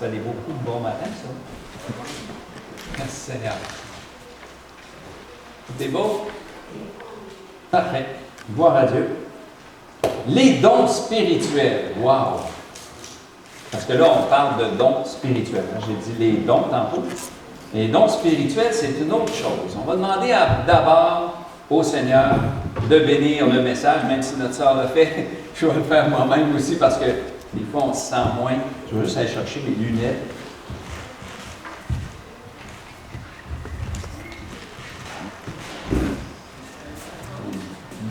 fait des beaux coups de bon matin, ça. Merci Seigneur. Tout est beau? Parfait. Gloire à Dieu. Les dons spirituels. Wow! Parce que là, on parle de dons spirituels. J'ai dit les dons tantôt. Les dons spirituels, c'est une autre chose. On va demander d'abord au Seigneur de bénir le message, même si notre sœur l'a fait. Je vais le faire moi-même aussi parce que des fois, on se sent moins. Je vais juste aller chercher mes lunettes.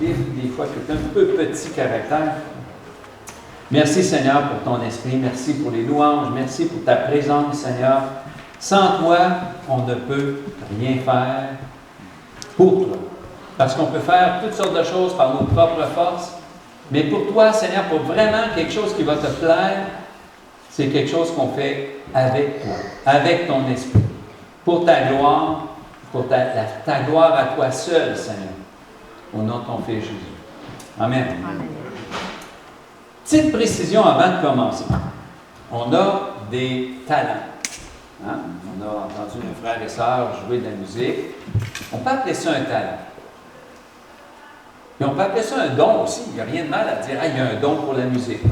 Des fois, qui est un peu petit caractère. Merci, Seigneur, pour ton esprit. Merci pour les louanges. Merci pour ta présence, Seigneur. Sans toi, on ne peut rien faire pour toi. Parce qu'on peut faire toutes sortes de choses par nos propres forces. Mais pour toi, Seigneur, pour vraiment quelque chose qui va te plaire, c'est quelque chose qu'on fait avec toi, avec ton esprit. Pour ta gloire, pour ta gloire à toi seul, Seigneur. Au nom de ton Fils Jésus. Amen. Amen. Petite précision avant de commencer. On a des talents. Hein? On a entendu nos frères et sœurs jouer de la musique. On peut appeler ça un talent. Puis on peut appeler ça un don aussi. Il n'y a rien de mal à dire, il y a un don pour la musique.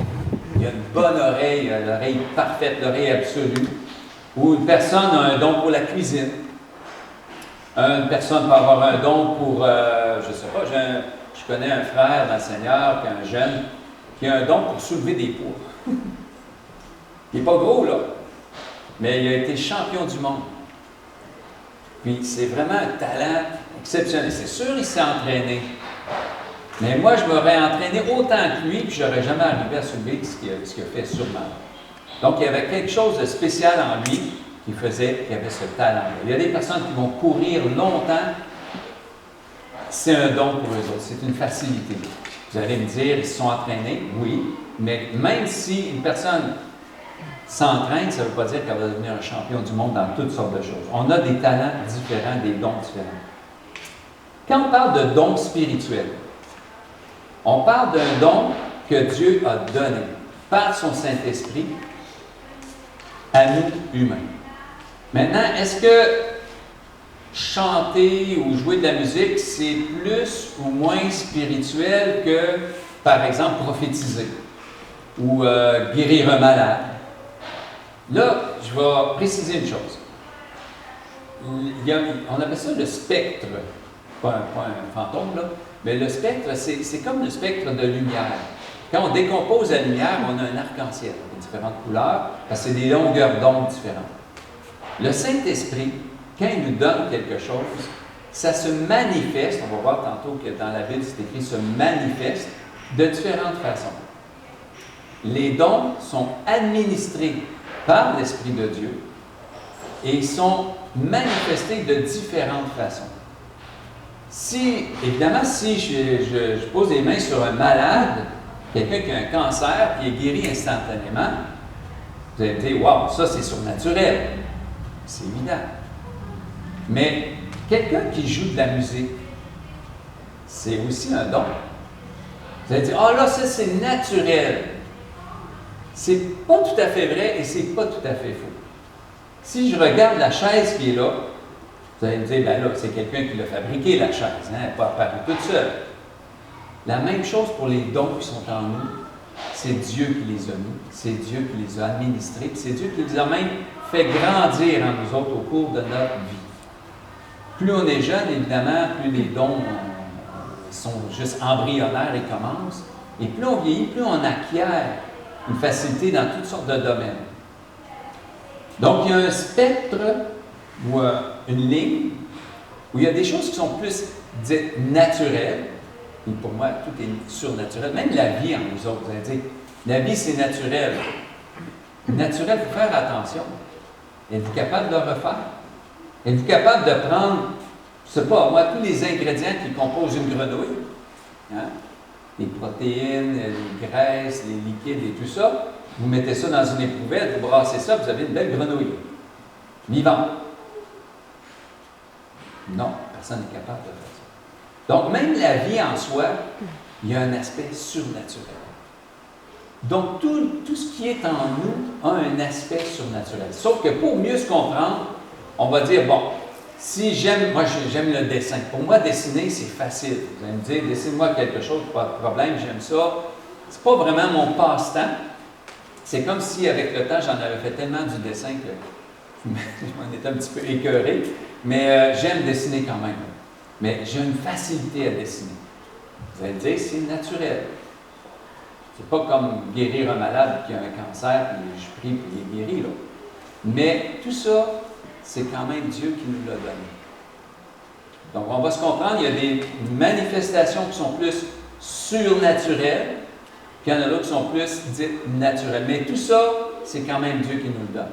Il y a une bonne oreille, l'oreille parfaite, l'oreille absolue. Ou une personne a un don pour la cuisine. Une personne peut avoir un don pour, je ne sais pas, je connais un frère dans le Seigneur, un jeune, qui a un don pour soulever des poids. Il n'est pas gros, là, mais il a été champion du monde. Puis c'est vraiment un talent exceptionnel. C'est sûr, il s'est entraîné. Mais moi, je m'aurais entraîné autant que lui, puis je n'aurais jamais arrivé à soulever ce qu'il a fait sûrement. Donc, il y avait quelque chose de spécial en lui qui faisait qu'il avait ce talent-là. Il y a des personnes qui vont courir longtemps. C'est un don pour eux autres. C'est une facilité. Vous allez me dire, ils se sont entraînés, oui, mais même si une personne s'entraîne, ça ne veut pas dire qu'elle va devenir un champion du monde dans toutes sortes de choses. On a des talents différents, des dons différents. Quand on parle de dons spirituels, on parle d'un don que Dieu a donné par son Saint-Esprit à nous humains. Maintenant, est-ce que chanter ou jouer de la musique, c'est plus ou moins spirituel que, par exemple, prophétiser ou guérir un malade? Là, je vais préciser une chose. On appelle ça le spectre, pas un fantôme, là, mais le spectre, c'est comme le spectre de lumière. Quand on décompose la lumière, on a un arc-en-ciel de différentes couleurs, parce que c'est des longueurs d'onde différentes. Le Saint-Esprit, quand il nous donne quelque chose, ça se manifeste, on va voir tantôt que dans la Bible, c'est écrit « se manifeste » de différentes façons. Les dons sont administrés par l'Esprit de Dieu et sont manifestés de différentes façons. Évidemment, si je pose les mains sur un malade, quelqu'un qui a un cancer qui est guéri instantanément, vous allez me dire « wow, ça c'est surnaturel ». C'est évident. Mais quelqu'un qui joue de la musique, c'est aussi un don. Vous allez dire, là, ça c'est naturel. C'est pas tout à fait vrai et c'est pas tout à fait faux. Si je regarde la chaise qui est là, vous allez me dire, ben là, c'est quelqu'un qui l'a fabriqué, la chaise, hein, elle n'est pas apparue toute seule. La même chose pour les dons qui sont en nous. C'est Dieu qui les a mis, c'est Dieu qui les a administrés, puis c'est Dieu qui les a même fait grandir en nous autres au cours de notre vie. Plus on est jeune, évidemment, plus les dons sont juste embryonnaires et commencent. Et plus on vieillit, plus on acquiert une facilité dans toutes sortes de domaines. Donc, il y a un spectre ou une ligne où il y a des choses qui sont plus dites naturelles. Et pour moi, tout est surnaturel. Même la vie en nous autres, vous allez dire, la vie c'est naturel. Naturel, il faut faire attention. Êtes-vous capable de le refaire? Êtes-vous capable de prendre, je ne sais pas, moi, tous les ingrédients qui composent une grenouille, hein? Les protéines, les graisses, les liquides et tout ça, vous mettez ça dans une éprouvette, vous brassez ça, vous avez une belle grenouille. Vivante. Non, personne n'est capable de faire ça. Donc, même la vie en soi, il y a un aspect surnaturel. Donc, tout ce qui est en nous a un aspect surnaturel. Sauf que pour mieux se comprendre, on va dire, bon, si j'aime le dessin. Pour moi, dessiner, c'est facile. Vous allez me dire, dessine-moi quelque chose, pas de problème, j'aime ça. C'est pas vraiment mon passe-temps. C'est comme si, avec le temps, j'en avais fait tellement du dessin que je m'en étais un petit peu écœuré. Mais j'aime dessiner quand même. Mais j'ai une facilité à dessiner. Vous allez me dire, c'est naturel. C'est pas comme guérir un malade qui a un cancer, puis je prie, puis il est guéri, là. Mais tout ça, c'est quand même Dieu qui nous l'a donné. Donc, on va se comprendre, il y a des manifestations qui sont plus surnaturelles, puis il y en a d'autres qui sont plus dites naturelles. Mais tout ça, c'est quand même Dieu qui nous le donne.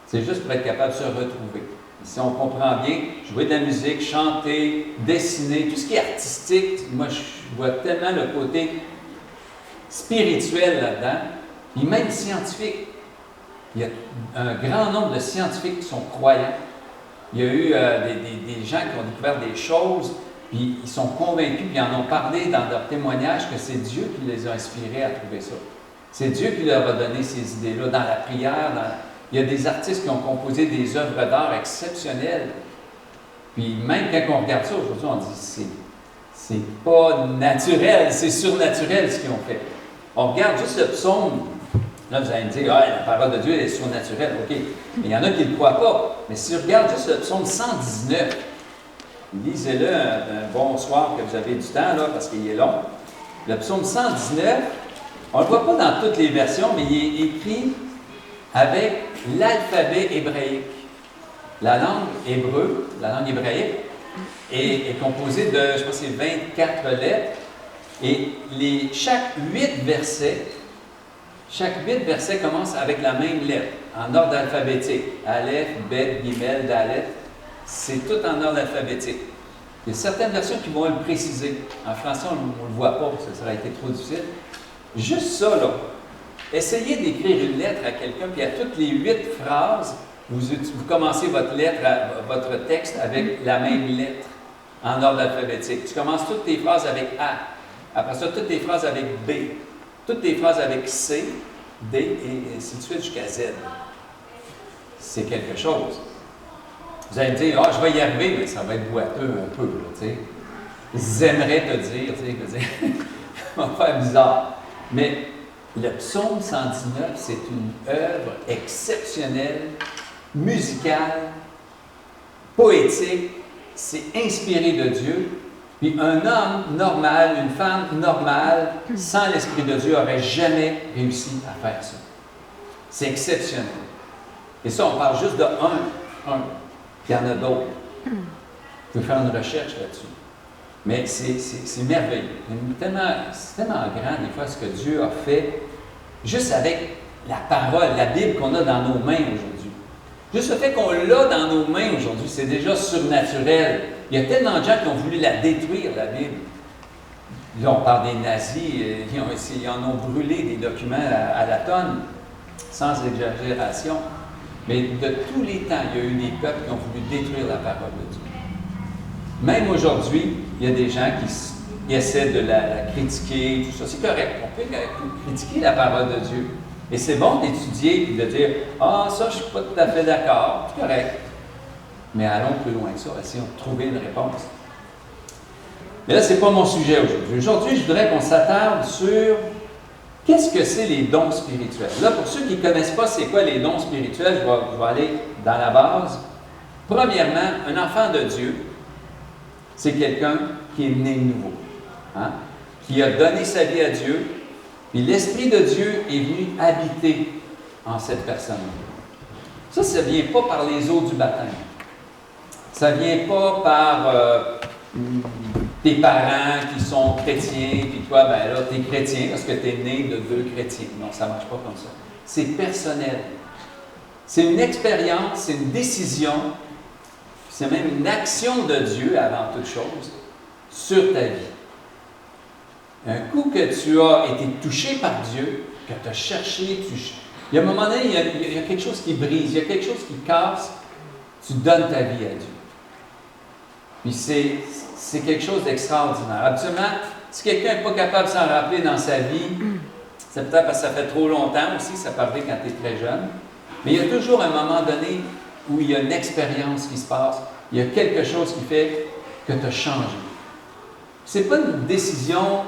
C'est juste pour être capable de se retrouver. Si on comprend bien, jouer de la musique, chanter, dessiner, tout ce qui est artistique, moi, je vois tellement le côté spirituel là-dedans, puis même scientifique. Il y a un grand nombre de scientifiques qui sont croyants. Il y a eu des gens qui ont découvert des choses, puis ils sont convaincus, puis ils en ont parlé dans leurs témoignages que c'est Dieu qui les a inspirés à trouver ça. C'est Dieu qui leur a donné ces idées-là, dans la prière. Il y a des artistes qui ont composé des œuvres d'art exceptionnelles. Puis même quand on regarde ça aujourd'hui, on dit c'est pas naturel, c'est surnaturel ce qu'ils ont fait. On regarde juste le psaume. Là, vous allez me dire, la parole de Dieu est surnaturelle. OK. Mais il y en a qui ne le croient pas. Mais si je regarde juste le psaume 119, lisez-le un bon soir que vous avez du temps, là, parce qu'il est long. Le psaume 119, on ne le voit pas dans toutes les versions, mais il est écrit avec l'alphabet hébraïque. La langue hébreu, la langue hébraïque, est composée de, je pense, c'est 24 lettres. Et chaque 8 versets commencent avec la même lettre, en ordre alphabétique. Aleph, Bet, Gimel, Dalet. C'est tout en ordre alphabétique. Il y a certaines versions qui vont le préciser. En français, on ne le voit pas, parce que ça aurait été trop difficile. Juste ça, là. Essayez d'écrire une lettre à quelqu'un, puis à toutes les 8 phrases, vous commencez votre texte avec la même lettre, en ordre alphabétique. Tu commences toutes tes phrases avec A. Après ça, toutes tes phrases avec B. Toutes tes phrases avec C, D, et ainsi de suite jusqu'à Z. C'est quelque chose. Vous allez me dire, je vais y arriver, mais ça va être boiteux un peu, là, tu sais. J'aimerais te dire, tu sais, ça va faire bizarre. Mais le psaume 119, c'est une œuvre exceptionnelle, musicale, poétique, c'est inspiré de Dieu. Puis un homme normal, une femme normale, sans l'Esprit de Dieu, n'aurait jamais réussi à faire ça. C'est exceptionnel. Et ça, on parle juste de un. Il y en a d'autres. Vous pouvez faire une recherche là-dessus. Mais c'est merveilleux. C'est tellement grand, des fois, ce que Dieu a fait, juste avec la parole, la Bible qu'on a dans nos mains aujourd'hui. Juste le fait qu'on l'a dans nos mains aujourd'hui, c'est déjà surnaturel. Il y a tellement de gens qui ont voulu la détruire, la Bible. Là, on parle des nazis, ils en ont brûlé des documents à la tonne, sans exagération. Mais de tous les temps, il y a eu des peuples qui ont voulu détruire la parole de Dieu. Même aujourd'hui, il y a des gens qui essaient de la critiquer, tout ça. C'est correct, on peut critiquer la parole de Dieu. Et c'est bon d'étudier et de dire « Ah, ça, je ne suis pas tout à fait d'accord. » C'est correct. Mais allons plus loin que ça, essayons de trouver une réponse. Mais là, ce n'est pas mon sujet aujourd'hui. Aujourd'hui, je voudrais qu'on s'attarde sur qu'est-ce que c'est les dons spirituels. Là, pour ceux qui ne connaissent pas c'est quoi les dons spirituels, je vais aller dans la base. Premièrement, un enfant de Dieu, c'est quelqu'un qui est né nouveau, hein? Qui a donné sa vie à Dieu, puis l'Esprit de Dieu est venu habiter en cette personne. Ça ne vient pas par les eaux du baptême. Ça ne vient pas par tes parents qui sont chrétiens, puis toi, ben là, tu es chrétien parce que tu es né de 2 chrétiens. Non, ça ne marche pas comme ça. C'est personnel. C'est une expérience, c'est une décision, c'est même une action de Dieu avant toute chose sur ta vie. Un coup que tu as été touché par Dieu, que tu as cherché, il y a un moment donné, il y a quelque chose qui brise, il y a quelque chose qui casse, tu donnes ta vie à Dieu. Puis c'est quelque chose d'extraordinaire. Absolument, si quelqu'un n'est pas capable de s'en rappeler dans sa vie, C'est peut-être parce que ça fait trop longtemps aussi, ça parlait quand tu es très jeune. Mais il y a toujours un moment donné où il y a une expérience qui se passe. Il y a quelque chose qui fait que tu as changé. Ce n'est pas une décision,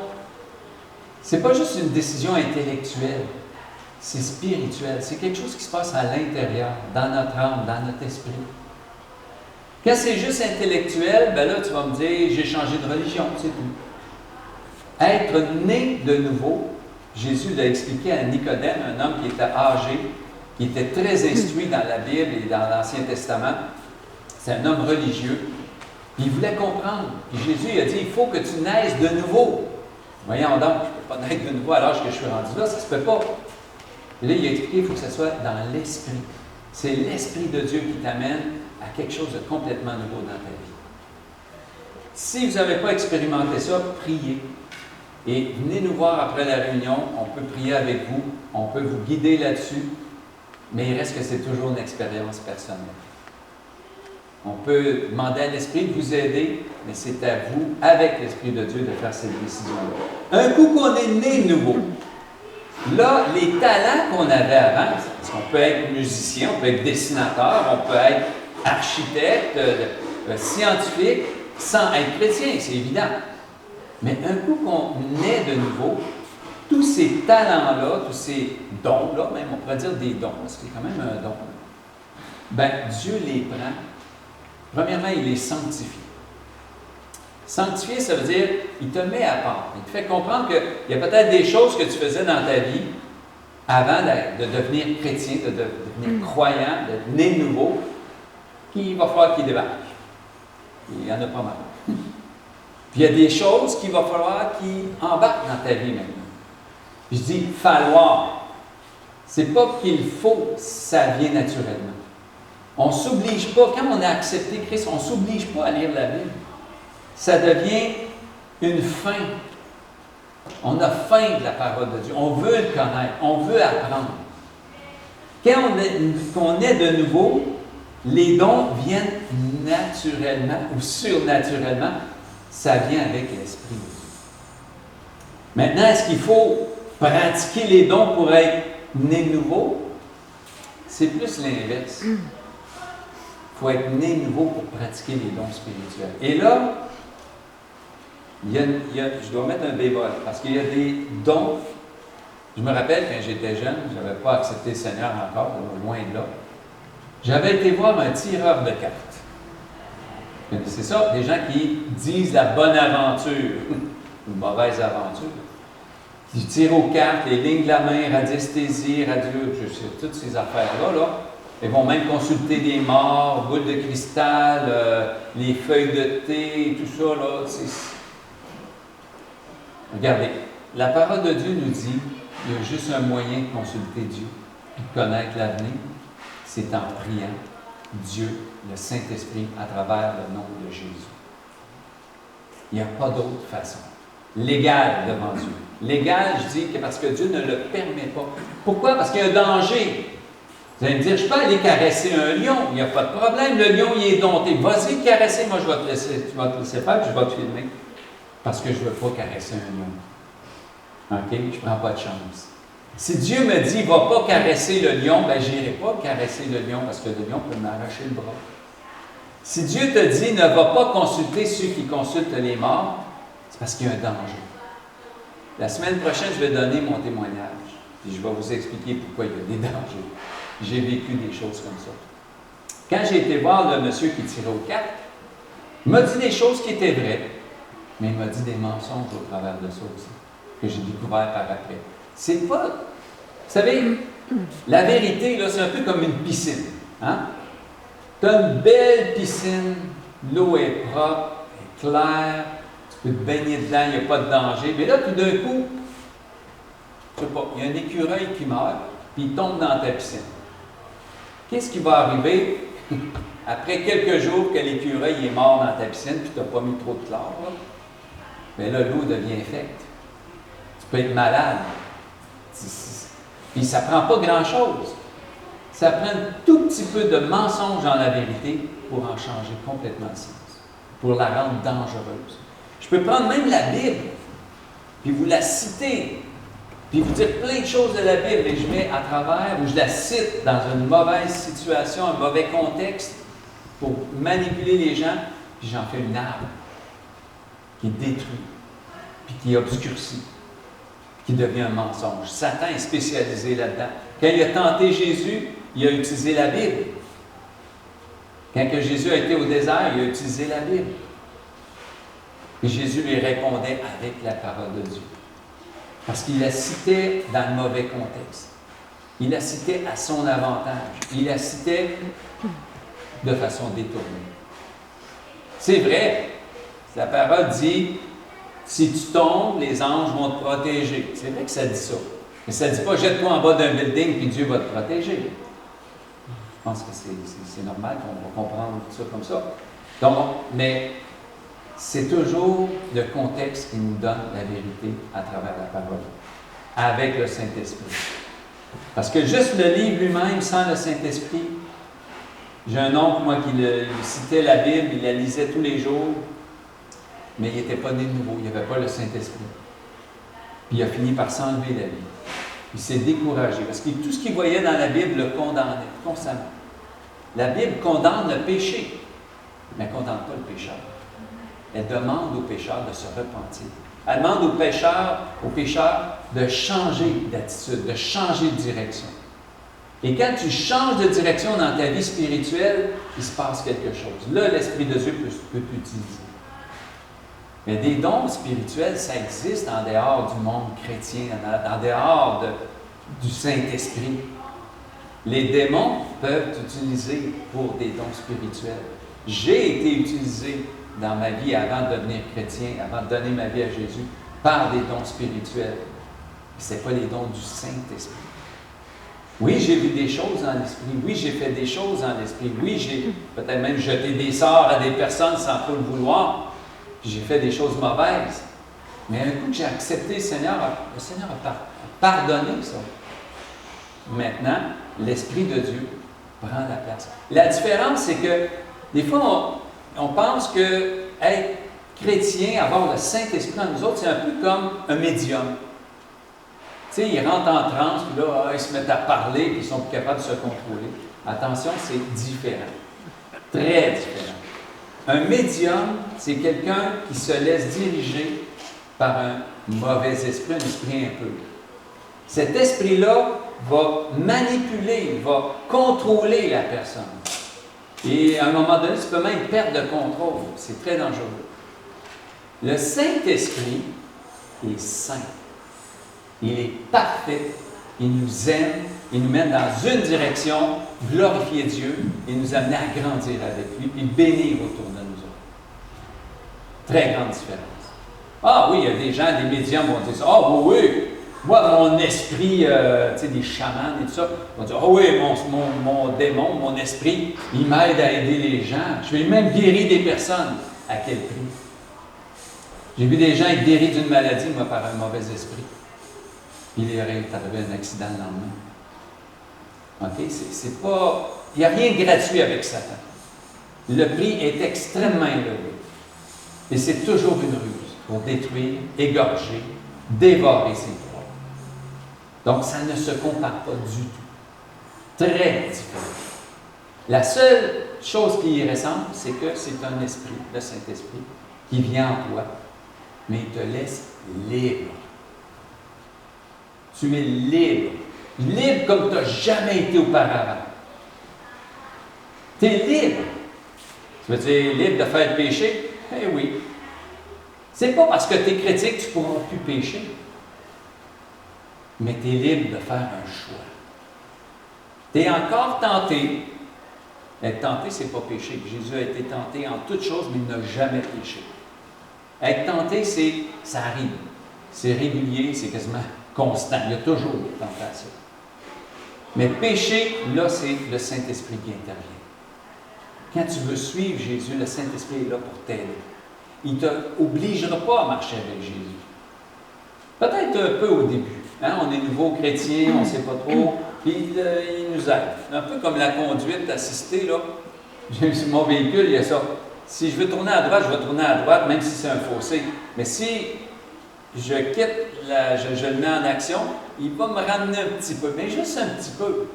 c'est pas juste une décision intellectuelle. C'est spirituel. C'est quelque chose qui se passe à l'intérieur, dans notre âme, dans notre esprit. Quand c'est juste intellectuel, ben là, tu vas me dire, j'ai changé de religion, c'est tout. Être né de nouveau, Jésus l'a expliqué à Nicodème, un homme qui était âgé, qui était très instruit dans la Bible et dans l'Ancien Testament. C'est un homme religieux. Puis il voulait comprendre. Puis Jésus il a dit, il faut que tu naisses de nouveau. Voyons donc, je ne peux pas naître de nouveau à l'âge que je suis rendu là, ça ne se peut pas. Et là, il a expliqué qu'il faut que ce soit dans l'Esprit. C'est l'Esprit de Dieu qui t'amène à quelque chose de complètement nouveau dans ta vie. Si vous n'avez pas expérimenté ça, priez. Et venez nous voir après la réunion. On peut prier avec vous. On peut vous guider là-dessus. Mais il reste que c'est toujours une expérience personnelle. On peut demander à l'Esprit de vous aider, mais c'est à vous, avec l'Esprit de Dieu, de faire cette décision-là. Un coup qu'on est né nouveau, là, les talents qu'on avait avant, parce qu'on peut être musicien, on peut être dessinateur, on peut être architecte, scientifique, sans être chrétien, c'est évident. Mais un coup qu'on est de nouveau, tous ces talents-là, tous ces dons-là, même on pourrait dire des dons, parce que c'est quand même un don, bien, Dieu les prend. Premièrement, il les sanctifie. Sanctifier, ça veut dire, il te met à part. Il te fait comprendre qu'il y a peut-être des choses que tu faisais dans ta vie avant de devenir chrétien, de devenir croyant, de né nouveau, qu'il va falloir qu'il débarque. Il y en a pas mal. Puis il y a des choses qu'il va falloir qu'il embarque dans ta vie maintenant. Puis je dis falloir. C'est pas qu'il faut, ça vient naturellement. On ne s'oblige pas, quand on a accepté Christ, on ne s'oblige pas à lire la Bible. Ça devient une faim. On a faim de la parole de Dieu. On veut le connaître. On veut apprendre. Quand on est de nouveau, les dons viennent naturellement ou surnaturellement. Ça vient avec l'Esprit de Dieu. Maintenant, est-ce qu'il faut pratiquer les dons pour être né nouveau? C'est plus l'inverse. Il faut être né nouveau pour pratiquer les dons spirituels. Et là, je dois mettre un bémol, parce qu'il y a des dons. Je me rappelle, quand j'étais jeune, je n'avais pas accepté le Seigneur encore, loin de là. J'avais été voir un tireur de cartes. C'est ça, des gens qui disent la bonne aventure, une mauvaise aventure. Qui tirent aux cartes, les lignes de la main, radiesthésie, je sais, toutes ces affaires-là, là. Ils vont même consulter des morts, boules de cristal, les feuilles de thé, tout ça, là. Regardez, la parole de Dieu nous dit qu'il y a juste un moyen de consulter Dieu, de connaître l'avenir, c'est en priant Dieu, le Saint-Esprit, à travers le nom de Jésus. Il n'y a pas d'autre façon. Légal devant Dieu. Légal, je dis que parce que Dieu ne le permet pas. Pourquoi? Parce qu'il y a un danger. Vous allez me dire, je peux aller caresser un lion, il n'y a pas de problème, le lion, il est dompté. Vas-y caresser, moi je vais te laisser, tu vas te laisser faire, puis je vais te filmer. Parce que je ne veux pas caresser un lion. OK? Je ne prends pas de chance. Si Dieu me dit, va pas caresser le lion, ben je n'irai pas caresser le lion, parce que le lion peut m'arracher le bras. Si Dieu te dit, ne va pas consulter ceux qui consultent les morts, c'est parce qu'il y a un danger. La semaine prochaine, je vais donner mon témoignage, puis je vais vous expliquer pourquoi il y a des dangers. J'ai vécu des choses comme ça. Quand j'ai été voir le monsieur qui tirait aux cartes, il m'a dit des choses qui étaient vraies, mais il m'a dit des mensonges au travers de ça aussi, que j'ai découvert par après. C'est pas... Vous savez, la vérité, là, c'est un peu comme une piscine. Hein? Tu as une belle piscine, l'eau est propre, est claire, tu peux te baigner dedans, il n'y a pas de danger. Mais là, tout d'un coup, je sais pas, il y a un écureuil qui meurt, puis il tombe dans ta piscine. Qu'est-ce qui va arriver après quelques jours que l'écureuil est mort dans ta piscine, puis tu n'as pas mis trop de chlore? Bien là, l'eau devient infecte. Tu peux être malade. Puis ça ne prend pas grand-chose. Ça prend un tout petit peu de mensonge dans la vérité pour en changer complètement le sens, pour la rendre dangereuse. Je peux prendre même la Bible, puis vous la citer puis vous dire plein de choses de la Bible, et je mets à travers, ou je la cite dans une mauvaise situation, un mauvais contexte, pour manipuler les gens, puis j'en fais une arme qui détruit, puis qui obscurcit, qui devient un mensonge. Satan est spécialisé là-dedans. Quand il a tenté Jésus, il a utilisé la Bible. Quand que Jésus a été au désert, il a utilisé la Bible. Et Jésus lui répondait avec la parole de Dieu. Parce qu'il la citait dans le mauvais contexte. Il la citait à son avantage. Il la citait de façon détournée. C'est vrai, la parole dit, si tu tombes, les anges vont te protéger. C'est vrai que ça dit ça. Mais ça ne dit pas, jette-toi en bas d'un building puis Dieu va te protéger. Je pense que c'est normal qu'on va comprendre ça comme ça. Donc, mais c'est toujours le contexte qui nous donne la vérité à travers la parole, avec le Saint-Esprit. Parce que juste le livre lui-même, sans le Saint-Esprit, j'ai un oncle, moi, qui citait la Bible, il la lisait tous les jours, mais il n'était pas né de nouveau, il n'y avait pas le Saint-Esprit. Puis il a fini par s'enlever la vie. Il s'est découragé, parce que tout ce qu'il voyait dans la Bible le condamnait constamment. La Bible condamne le péché, mais elle ne condamne pas le pécheur. Elle demande aux pécheurs de se repentir. Elle demande aux pécheurs de changer d'attitude, de changer de direction. Et quand tu changes de direction dans ta vie spirituelle, il se passe quelque chose. Là, l'Esprit de Dieu peut t'utiliser. Mais des dons spirituels, ça existe en dehors du monde chrétien, en dehors du Saint-Esprit. Les démons peuvent t'utiliser pour des dons spirituels. J'ai été utilisé dans ma vie avant de devenir chrétien, avant de donner ma vie à Jésus, par des dons spirituels. Ce n'est pas les dons du Saint-Esprit. Oui, j'ai vu des choses dans l'Esprit. Oui, j'ai fait des choses dans l'Esprit. Oui, j'ai peut-être même jeté des sorts à des personnes sans trop le vouloir. Puis j'ai fait des choses mauvaises. Mais un coup que j'ai accepté le Seigneur a pardonné ça. Maintenant, l'Esprit de Dieu prend la place. La différence, c'est que des fois, on pense que être chrétien, avoir le Saint-Esprit en nous autres, c'est un peu comme un médium. Tu sais, ils rentrent en transe, puis là, ils se mettent à parler, puis ils sont plus capables de se contrôler. Attention, c'est différent. Très différent. Un médium, c'est quelqu'un qui se laisse diriger par un mauvais esprit, un esprit impur. Cet esprit-là va manipuler, va contrôler la personne. Et à un moment donné, tu peux même perdre le contrôle. C'est très dangereux. Le Saint-Esprit est saint. Il est parfait. Il nous aime. Il nous mène dans une direction, glorifier Dieu et nous amener à grandir avec lui, puis bénir autour de nous autres. Très grande différence. Ah oui, il y a des gens, des médiums vont dire ça. Ah oui, oui, moi, mon esprit, tu sais, des chamans et tout ça, vont dire, ah oui, mon démon, mon esprit, il m'aide à aider les gens. Je vais même guérir des personnes. À quel prix? J'ai vu des gens être guéris d'une maladie, moi, par un mauvais esprit. Il est arrivé un accident le lendemain. OK? C'est pas... Il n'y a rien de gratuit avec Satan. Le prix est extrêmement élevé. Et c'est toujours une ruse pour détruire, égorger, dévorer ses proies. Donc, ça ne se compare pas du tout. Très différent. La seule chose qui y ressemble, c'est que c'est un esprit, le Saint-Esprit, qui vient en toi, mais il te laisse libre. Tu es libre. Libre comme tu n'as jamais été auparavant. Tu es libre. Tu veux dire libre de faire le péché? Eh oui. C'est pas parce que tu es chrétien que tu ne pourras plus pécher. Mais tu es libre de faire un choix. Tu es encore tenté. Être tenté, ce n'est pas péché. Jésus a été tenté en toutes choses, mais il n'a jamais péché. Être tenté, ça arrive. C'est régulier, c'est quasiment constant. Il y a toujours des tentations. Mais péché, là, c'est le Saint-Esprit qui intervient. Quand tu veux suivre Jésus, le Saint-Esprit est là pour t'aider. Il ne t'obligera pas à marcher avec Jésus. Peut-être un peu au début. Hein? On est nouveau chrétien, on ne sait pas trop, puis il nous aide. Un peu comme la conduite assistée, là. J'ai sur mon véhicule, il y a ça. Si je veux tourner à droite, je vais tourner à droite, même si c'est un fossé. Mais si je quitte je le mets en action, il va me ramener un petit peu, mais juste un petit peu.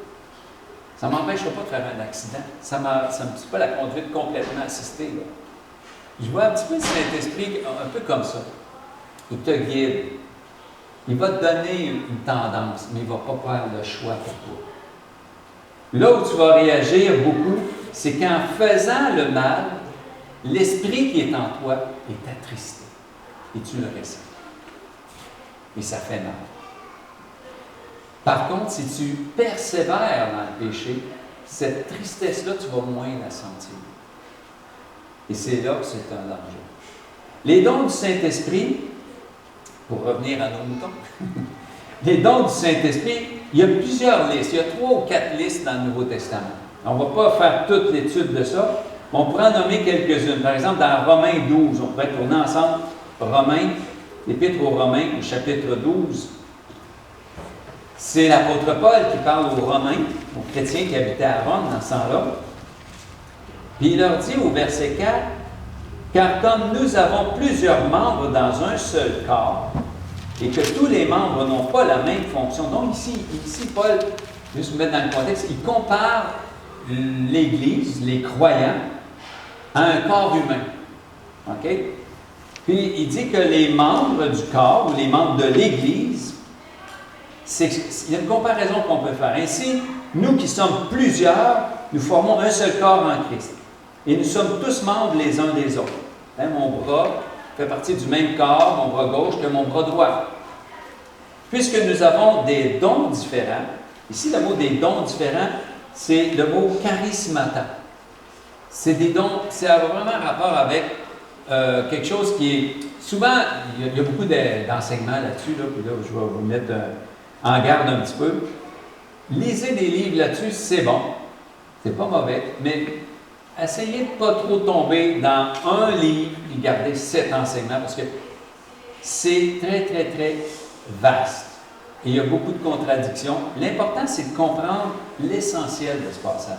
Ça ne m'empêchera pas de faire un accident. Ça ne me dit pas la conduite complètement assistée. Là. Je vois un petit peu le Saint-Esprit un peu comme ça. Il te guide. Il va te donner une tendance, mais il ne va pas faire le choix pour toi. Là où tu vas réagir beaucoup, c'est qu'en faisant le mal, l'esprit qui est en toi est attristé. Et tu le ressens. Et ça fait mal. Par contre, si tu persévères dans le péché, cette tristesse-là, tu vas moins la sentir. Et c'est là que c'est un danger. Les dons du Saint-Esprit, pour revenir à nos moutons, les dons du Saint-Esprit, il y a plusieurs listes. Il y a 3 ou 4 listes dans le Nouveau Testament. On ne va pas faire toute l'étude de ça, mais on pourra en nommer quelques-unes. Par exemple, dans Romains 12, on pourrait tourner ensemble Romains, l'Épître aux Romains, au chapitre 12. C'est l'apôtre Paul qui parle aux Romains, aux chrétiens qui habitaient à Rome dans ce temps-là. Puis il leur dit au verset 4, « Car comme nous avons plusieurs membres dans un seul corps, et que tous les membres n'ont pas la même fonction. » Donc ici Paul, juste vous mettre dans le contexte, il compare l'Église, les croyants, à un corps humain. OK? Puis il dit que les membres du corps, ou les membres de l'Église, il y a une comparaison qu'on peut faire. Ainsi, nous qui sommes plusieurs, nous formons un seul corps en Christ. Et nous sommes tous membres les uns des autres. Hein, mon bras fait partie du même corps, mon bras gauche, que mon bras droit. Puisque nous avons des dons différents, ici le mot des dons différents, c'est le mot charismata. C'est des dons, ça a vraiment rapport avec quelque chose qui est... Souvent, il y a beaucoup d'enseignements là-dessus, là, puis là, je vais vous mettre en garde un petit peu. Lisez des livres là-dessus, c'est bon. C'est pas mauvais, mais essayez de ne pas trop tomber dans un livre et garder 7 enseignements, parce que c'est très, très, très vaste. Et il y a beaucoup de contradictions. L'important, c'est de comprendre l'essentiel de ce passage.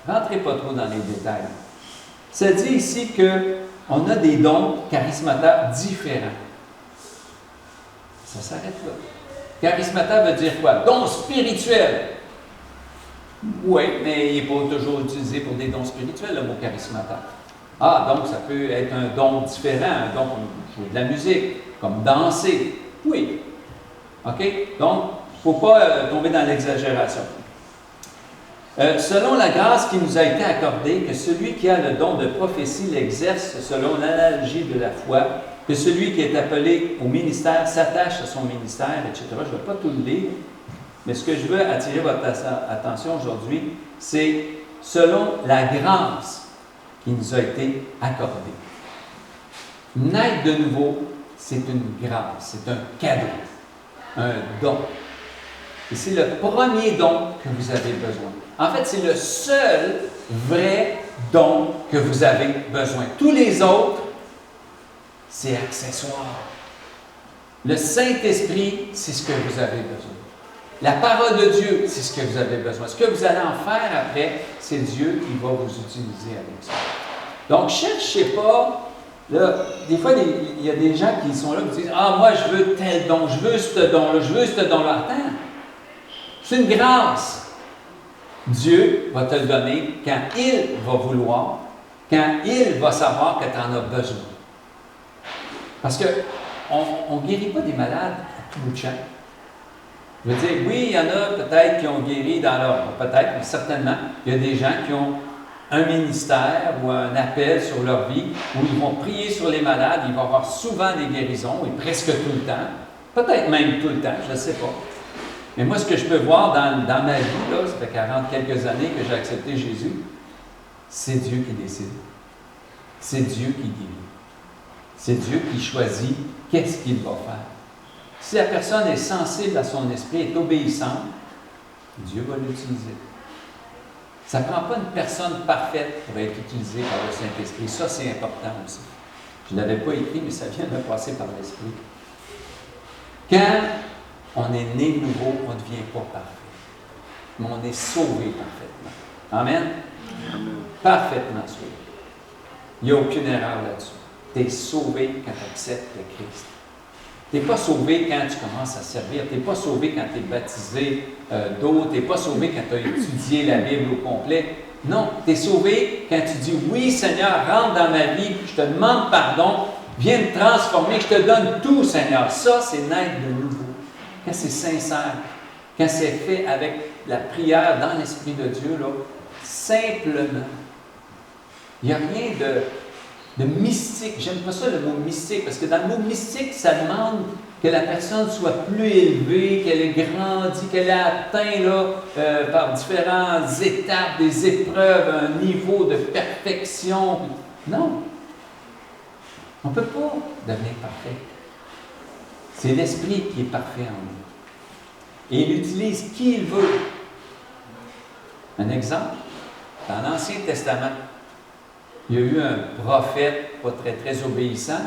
Rentrez pas trop dans les détails. Ça dit ici qu'on a des dons charismata différents. Ça s'arrête là. Charismata veut dire quoi? Don spirituel. Oui, mais il n'est pas toujours utilisé pour des dons spirituels, le mot charismata. Ah, donc ça peut être un don différent, un don comme jouer de la musique, comme danser. Oui. OK? Donc, il ne faut pas tomber dans l'exagération. Selon la grâce qui nous a été accordée, que celui qui a le don de prophétie l'exerce selon l'analogie de la foi, que celui qui est appelé au ministère s'attache à son ministère, etc. Je ne vais pas tout le lire, mais ce que je veux attirer votre attention aujourd'hui, c'est selon la grâce qui nous a été accordée. Naître de nouveau, c'est une grâce, c'est un cadeau, un don. Et c'est le premier don que vous avez besoin. En fait, c'est le seul vrai don que vous avez besoin. Tous les autres, c'est accessoire. Le Saint-Esprit, c'est ce que vous avez besoin. La parole de Dieu, c'est ce que vous avez besoin. Ce que vous allez en faire après, c'est Dieu qui va vous utiliser avec ça. Donc, cherchez pas. Là, des fois, il y a des gens qui sont là et disent « Ah, moi, je veux tel don, je veux ce don-là, je veux ce don-là. » Attends, c'est une grâce. Dieu va te le donner quand il va vouloir, quand il va savoir que tu en as besoin. Parce qu'on ne guérit pas des malades à tout bout de champ. Je veux dire, oui, il y en a peut-être qui ont guéri dans leur... Peut-être, mais certainement, il y a des gens qui ont un ministère ou un appel sur leur vie où ils vont prier sur les malades, ils vont avoir souvent des guérisons, et presque tout le temps. Peut-être même tout le temps, je ne sais pas. Mais moi, ce que je peux voir dans ma vie, là, ça fait 40 quelques années que j'ai accepté Jésus, c'est Dieu qui décide. C'est Dieu qui guérit. C'est Dieu qui choisit qu'est-ce qu'il va faire. Si la personne est sensible à son esprit, est obéissante, Dieu va l'utiliser. Ça ne prend pas une personne parfaite pour être utilisée par le Saint-Esprit. Ça, c'est important aussi. Je ne l'avais pas écrit, mais ça vient de passer par l'Esprit. Quand on est né de nouveau, on ne devient pas parfait. Mais on est sauvé parfaitement. Amen? Amen. Parfaitement sauvé. Il n'y a aucune erreur là-dessus. Tu es sauvé quand tu acceptes le Christ. Tu n'es pas sauvé quand tu commences à servir. Tu n'es pas sauvé quand tu es baptisé d'eau. Tu n'es pas sauvé quand tu as étudié la Bible au complet. Non, tu es sauvé quand tu dis « Oui, Seigneur, rentre dans ma vie, je te demande pardon, viens me transformer, je te donne tout, Seigneur. » Ça, c'est naître de nouveau. Quand c'est sincère, quand c'est fait avec la prière dans l'Esprit de Dieu, là, simplement. Il n'y a rien de mystique. J'aime pas ça le mot mystique, parce que dans le mot mystique, ça demande que la personne soit plus élevée, qu'elle ait grandi, qu'elle ait atteint là, par différentes étapes, des épreuves, un niveau de perfection. Non. On ne peut pas devenir parfait. C'est l'Esprit qui est parfait en nous. Et il utilise qui il veut. Un exemple, dans l'Ancien Testament, il y a eu un prophète pas très obéissant,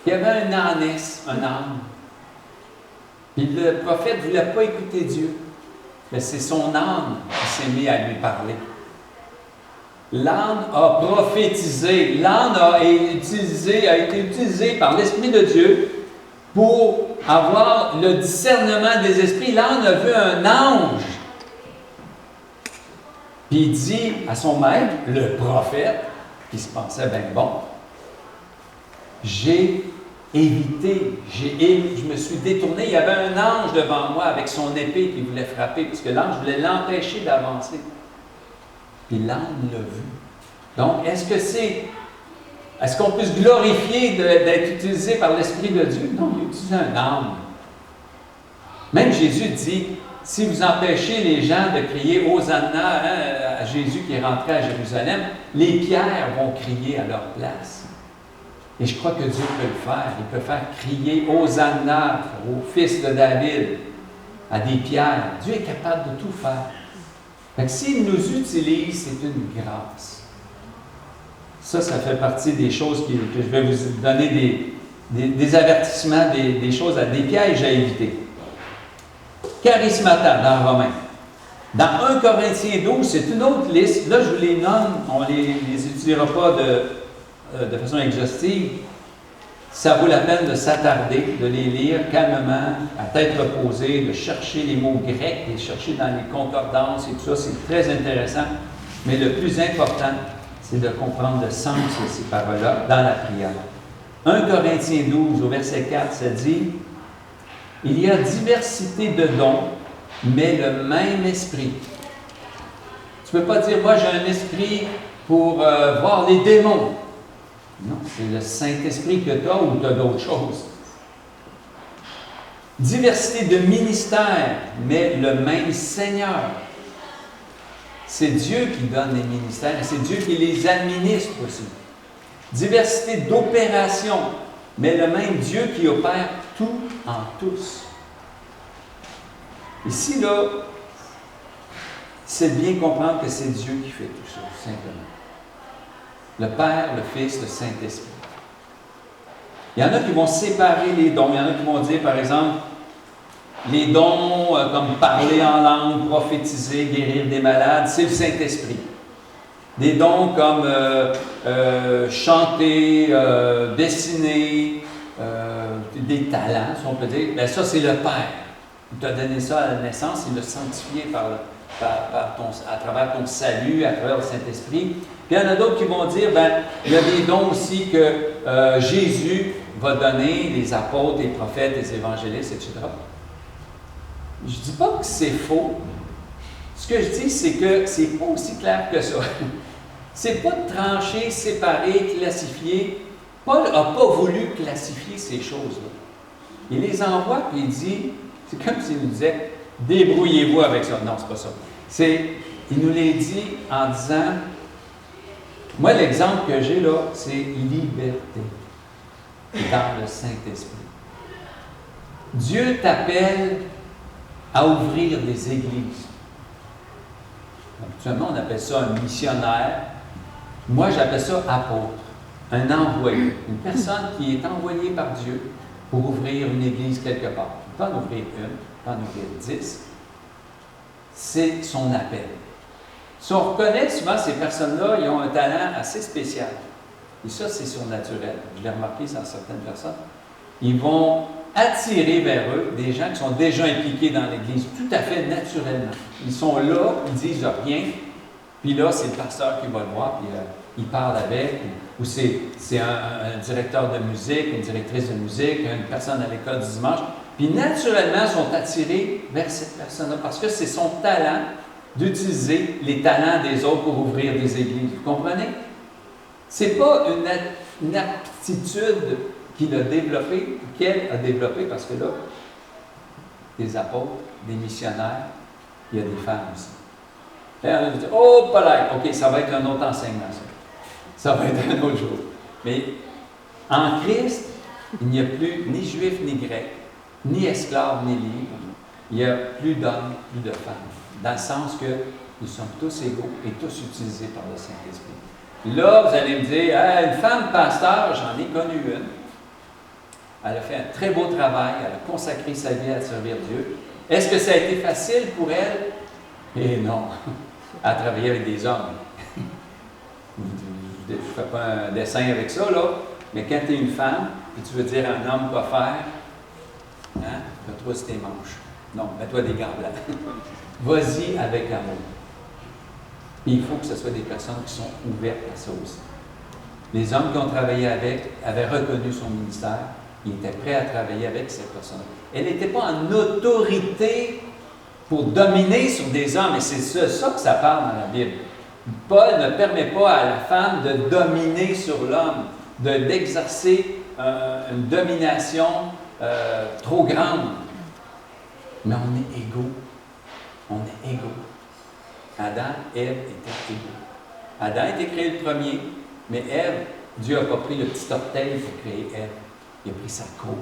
qui avait un ânesse, un âne. Puis le prophète ne voulait pas écouter Dieu. Mais c'est son âne qui s'est mis à lui parler. L'âne a prophétisé. L'âne a été utilisé par l'Esprit de Dieu pour avoir le discernement des esprits. L'âne a vu un ange. Puis il dit à son maître, le prophète, qui se pensait bien bon, j'ai évité, je me suis détourné. Il y avait un ange devant moi avec son épée qui voulait frapper, parce que l'ange voulait l'empêcher d'avancer. Puis l'âne l'a vu. Donc, est-ce qu'on peut se glorifier d'être utilisé par l'Esprit de Dieu? Non, il utilise un âne. Même Jésus dit, si vous empêchez les gens de crier « Hosanna » à Jésus qui est rentré à Jérusalem, les pierres vont crier à leur place. Et je crois que Dieu peut le faire. Il peut faire crier « Hosanna » au fils de David, à des pierres. Dieu est capable de tout faire. Fait que s'il nous utilise, c'est une grâce. Ça fait partie des choses que je vais vous donner des avertissements, des choses, des pièges à éviter. Charismata dans Romains. Dans 1 Corinthiens 12, c'est une autre liste. Là, je vous les nomme, on ne les étudiera pas de façon exhaustive. Ça vaut la peine de s'attarder, de les lire calmement, à tête reposée, de chercher les mots grecs, de les chercher dans les concordances et tout ça. C'est très intéressant. Mais le plus important, c'est de comprendre le sens de ces paroles-là dans la prière. 1 Corinthiens 12, au verset 4, ça dit « Il y a diversité de dons, mais le même esprit. » Tu ne peux pas dire « Moi, j'ai un esprit pour voir les démons. » Non, c'est le Saint-Esprit que tu as ou tu as d'autres choses. Diversité de ministères, mais le même Seigneur. C'est Dieu qui donne les ministères et c'est Dieu qui les administre aussi. Diversité d'opérations, mais le même Dieu qui opère tout en tous. Ici, là, c'est bien comprendre que c'est Dieu qui fait tout ça, tout simplement. Le Père, le Fils, le Saint-Esprit. Il y en a qui vont séparer les dons. Il y en a qui vont dire, par exemple, les dons comme parler en langue, prophétiser, guérir des malades, c'est le Saint-Esprit. Des dons comme chanter, dessiner, des talents, si on peut dire, bien ça, c'est le Père. Il t'a donné ça à la naissance, il l'a sanctifié à travers ton salut, à travers le Saint-Esprit. Puis il y en a d'autres qui vont dire, ben, il y a des dons aussi que Jésus va donner, les apôtres, les prophètes, les évangélistes, etc. Je ne dis pas que c'est faux. Ce que je dis, c'est que c'est pas aussi clair que ça. C'est pas de trancher, séparer, classifier. Paul n'a pas voulu classifier ces choses-là. Il les envoie et il dit, c'est comme s'il nous disait, débrouillez-vous avec ça. Non, c'est pas ça. Il nous les dit en disant, moi l'exemple que j'ai là, c'est liberté dans le Saint-Esprit. Dieu t'appelle à ouvrir des églises. Actuellement, on appelle ça un missionnaire. Moi, j'appelle ça apôtre, un envoyé, une personne qui est envoyée par Dieu pour ouvrir une église quelque part. Il peut en ouvrir une, il peut en ouvrir 10. C'est son appel. Si on reconnaît souvent ces personnes-là, ils ont un talent assez spécial. Et ça, c'est surnaturel. Je l'ai remarqué dans certaines personnes. Ils vont attirer vers eux des gens qui sont déjà impliqués dans l'Église, tout à fait naturellement. Ils sont là, ils disent rien, puis là, c'est le pasteur qui va le voir, puis il parle avec, ou c'est un directeur de musique, une directrice de musique, une personne à l'école du dimanche, puis naturellement, ils sont attirés vers cette personne-là, parce que c'est son talent d'utiliser les talents des autres pour ouvrir des églises. Vous comprenez? Ce n'est pas une aptitude qu'il a développée, qu'elle a développée, parce que là, des apôtres, des missionnaires, il y a des femmes aussi. Là, on va dire, oh, pas là, OK, ça va être un autre enseignement, ça. Ça va être un autre jour. Mais en Christ, il n'y a plus ni juif ni grec, ni esclave ni libre. Il n'y a plus d'hommes, plus de femmes. Dans le sens que nous sommes tous égaux et tous utilisés par le Saint-Esprit. Là, vous allez me dire, ah, une femme pasteur, j'en ai connu une. Elle a fait un très beau travail, elle a consacré sa vie à servir Dieu. Est-ce que ça a été facile pour elle? Eh non. Elle a travaillé avec des hommes. Je ne fais pas un dessin avec ça, là, mais quand tu es une femme et tu veux dire à un homme quoi faire, hein, mets-toi sur tes manches. Non, mets-toi des gants blancs. Vas-y avec amour. Et il faut que ce soit des personnes qui sont ouvertes à ça aussi. Les hommes qui ont travaillé avec avaient reconnu son ministère. Ils étaient prêts à travailler avec cette personne. Elle n'était pas en autorité pour dominer sur des hommes. Et c'est ça que ça parle dans la Bible. Paul ne permet pas à la femme de dominer sur l'homme, d'exercer une domination trop grande. Mais on est égaux. On est égaux. Adam, Ève étaient égaux. Adam a été créé le premier, mais Ève, Dieu n'a pas pris le petit orteil pour créer Ève. Il a pris sa côte.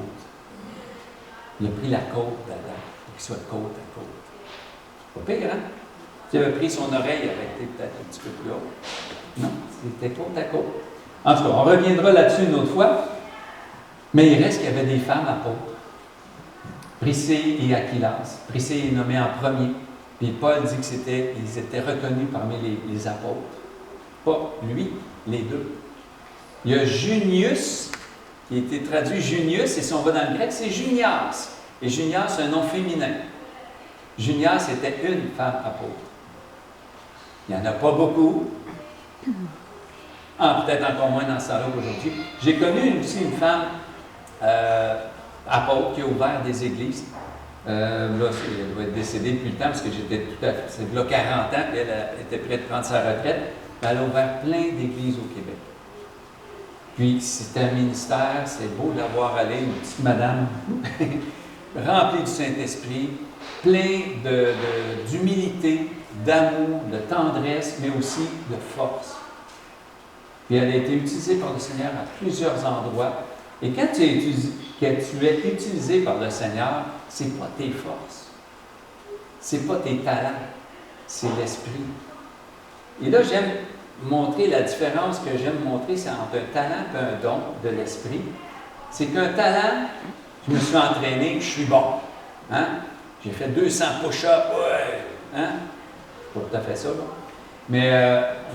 Il a pris la côte d'Adam, pour qu'il soit côte à côte. Pas pire, hein? S'il avait pris son oreille, il aurait été peut-être un petit peu plus haut. Non, c'était côte à côte. En tout cas, on reviendra là-dessus une autre fois. Mais il reste qu'il y avait des femmes apôtres. Priscille et Aquilas. Priscille est nommée en premier. Puis Paul dit qu'ils étaient reconnus parmi les apôtres. Pas lui, les deux. Il y a Junius, qui a été traduit Junius, et si on va dans le grec, c'est Junias. Et Junias, c'est un nom féminin. Junias était une femme apôtre. Il n'y en a pas beaucoup. Peut-être encore moins dans ce temps-là aujourd'hui. J'ai connu aussi une femme apôtre qui a ouvert des églises. Là, elle doit être décédée depuis le temps, parce que j'étais tout à fait. C'est là 40 ans, puis elle était prête de prendre sa retraite. Elle a ouvert plein d'églises au Québec. Puis, c'était un ministère, c'est beau de la voir aller, une petite madame remplie du Saint-Esprit, plein d'humilité, d'amour, de tendresse, mais aussi de force. Puis, elle a été utilisée par le Seigneur à plusieurs endroits. Et quand tu es utilisé par le Seigneur, ce n'est pas tes forces, ce n'est pas tes talents, c'est l'Esprit. Et là, j'aime montrer la différence que j'aime montrer, c'est entre un talent et un don de l'Esprit. C'est qu'un talent, je me suis entraîné, je suis bon. Hein? J'ai fait 200 push-ups, ouais! Hein? Pas tout à fait ça, là. Mais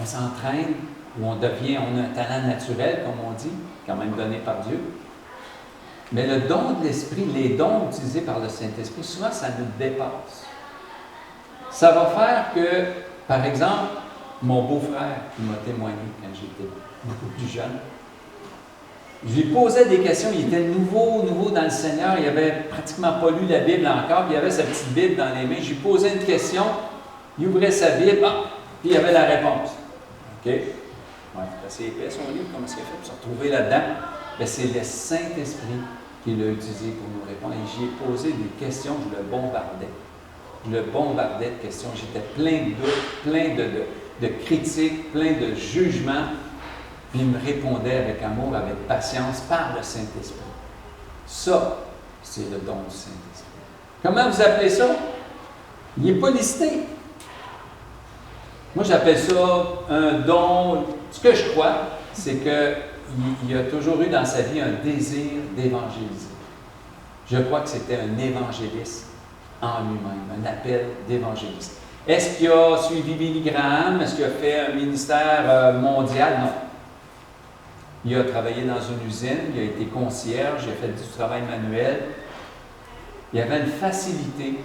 on s'entraîne, ou on a un talent naturel, comme on dit, quand même donné par Dieu. Mais le don de l'Esprit, les dons utilisés par le Saint-Esprit, souvent, ça nous dépasse. Ça va faire que, par exemple, mon beau-frère, qui m'a témoigné quand j'étais beaucoup plus jeune, je lui posais des questions, il était nouveau dans le Seigneur, il n'avait pratiquement pas lu la Bible encore, puis il avait sa petite Bible dans les mains. Je lui posais une question, il ouvrait sa Bible, puis il avait la réponse. OK? Ouais, c'est assez épais son livre, comment est-ce qu'il a fait pour se retrouver là-dedans? Bien, c'est le Saint-Esprit qui l'a utilisé pour nous répondre. Et j'y ai posé des questions, je le bombardais. Je le bombardais de questions. J'étais plein de doutes, plein de critiques, plein de jugements. Puis il me répondait avec amour, avec patience, par le Saint-Esprit. Ça, c'est le don du Saint-Esprit. Comment vous appelez ça? Il n'est pas listé. Moi, j'appelle ça un don. Ce que je crois, c'est qu'il a toujours eu dans sa vie un désir d'évangéliser. Je crois que c'était un évangéliste en lui-même, un appel d'évangéliste. Est-ce qu'il a suivi Billy Graham? Est-ce qu'il a fait un ministère mondial? Non. Il a travaillé dans une usine, il a été concierge, il a fait du travail manuel, Il avait une facilité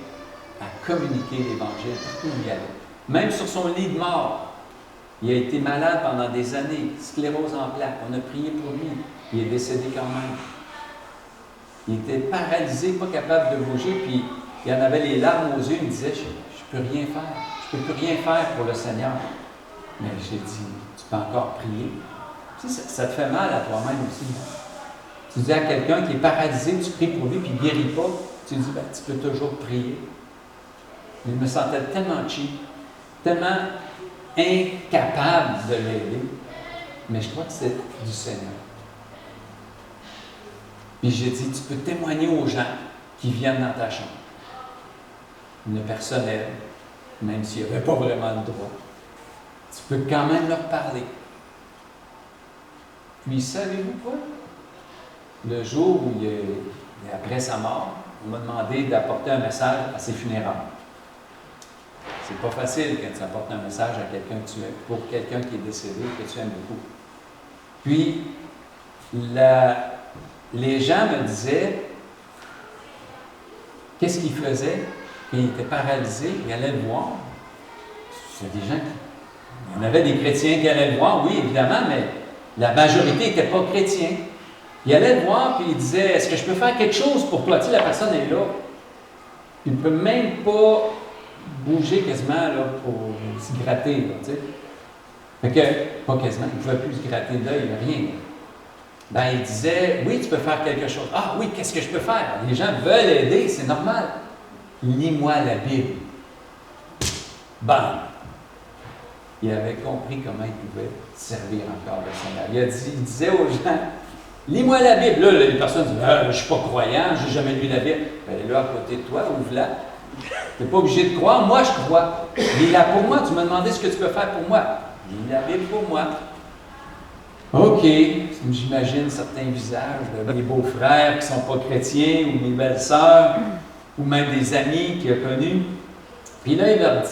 à communiquer l'Évangile partout où il allait. Même sur son lit de mort, il a été malade pendant des années, sclérose en plaques. On a prié pour lui. Il est décédé quand même. Il était paralysé, pas capable de bouger, puis il en avait les larmes aux yeux. Il me disait, je ne peux rien faire. Je ne peux plus rien faire pour le Seigneur. Mais j'ai dit, tu peux encore prier. Tu sais, ça te fait mal à toi-même aussi. Tu dis à quelqu'un qui est paralysé, tu pries pour lui, puis il ne guérit pas. Tu dis, ben, tu peux toujours prier. Il me sentait tellement cheap, tellement incapable de l'aider. Mais je crois que c'est du Seigneur. Puis j'ai dit, tu peux témoigner aux gens qui viennent dans ta chambre. Le personnel, même s'il n'y avait pas vraiment le droit. Tu peux quand même leur parler. Puis savez-vous quoi? Le jour où après sa mort, on m'a demandé d'apporter un message à ses funérailles. C'est pas facile quand tu apportes un message à quelqu'un que tu aimes, pour quelqu'un qui est décédé, que tu aimes beaucoup. Puis, les gens me disaient, qu'est-ce qu'il faisait? Il était paralysé, il allait le voir. C'est des gens il y en avait des chrétiens qui allaient le voir, oui, évidemment, mais la majorité n'était pas chrétien. Il allait le voir, puis il disait, est-ce que je peux faire quelque chose pour toi? Tu sais, la personne est là. Il ne peut même pas bouger quasiment là, pour se gratter. Là, tu sais. Fait que, pas quasiment, il ne pouvait plus se gratter l'œil, rien. Ben, il disait, oui, tu peux faire quelque chose. Ah oui, qu'est-ce que je peux faire? Les gens veulent aider, c'est normal. Lis-moi la Bible. Bam! Il avait compris comment il pouvait servir encore le Seigneur. Il disait aux gens, lis-moi la Bible. Là, les personnes disent, je ne suis pas croyant, je n'ai jamais lu la Bible. Elle est là à côté de toi, ouvre-la. Tu n'es pas obligé de croire, moi je crois. Lis-la pour moi, tu m'as demandé ce que tu peux faire pour moi. Lis la Bible pour moi. OK, j'imagine certains visages de mes beaux-frères qui ne sont pas chrétiens, ou mes belles-sœurs, ou même des amis qu'il a connus. Puis là, il leur dit,